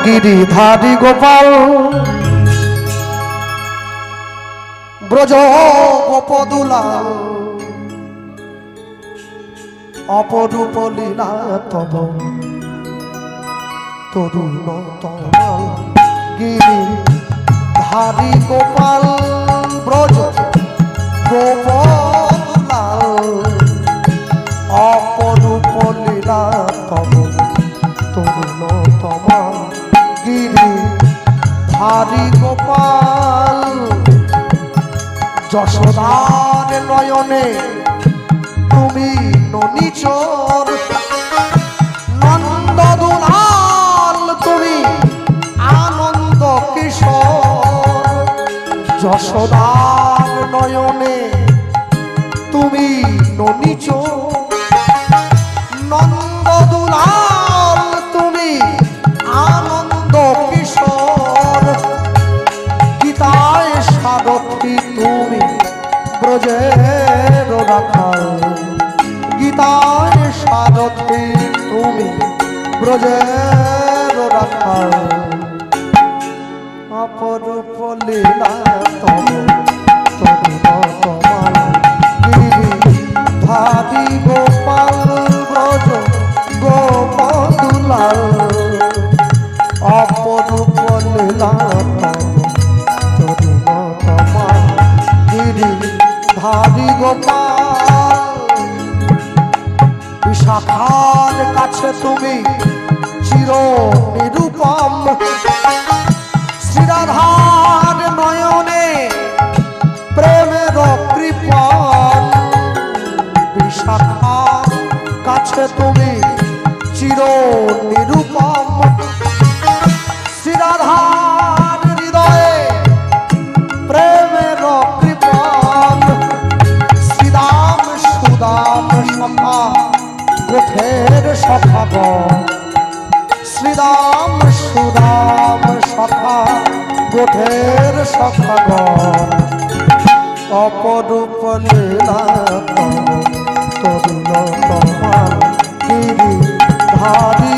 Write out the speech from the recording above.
গিরিধারী গোপাল ব্রজ গোপদুলাল অপরূপ লীলা তব তরুণ তমাল গিরিধারী গোপাল ব্রজ গোপদুলাল অপরূপ লীলা তব তরুণ তমাল গিরিধারী গোপাল যশোদার নয়নে তুমি ননিচর নন্দদুলাল তুমি আনন্দ কিশোর যশোদার নয়নে তুমি ননিচর নন্দদুলাল তুমি আনন্দ কিশোর গীতায় সারথী তুমি ব্রজের রাখাল গীতায় সারথী তুমি ব্রজের রাখাল অপরূপ লীলা তব তরুণ তমাল গিরিধারী গোপাল ব্রজ গোপদুলাল অপরূপ লীলা তব তরুণ তমাল গিরিধারী গোপাল বিশাখার কাছে তুমি চির নিরূপম শ্রীরাধার নয়নে প্রেমের কৃপণ বিশাখার কাছে তুমি চির নিরূপম শ্রীরাধার হৃদয়ে প্রেমের কৃপণ শ্রীদাম সুদাম সখা গোঠের সখাগণ শ্রীদাম সুদাম সখা গোঠের সখাগণ অপরূপ লীলা তরুণ তমাল গিরিধারী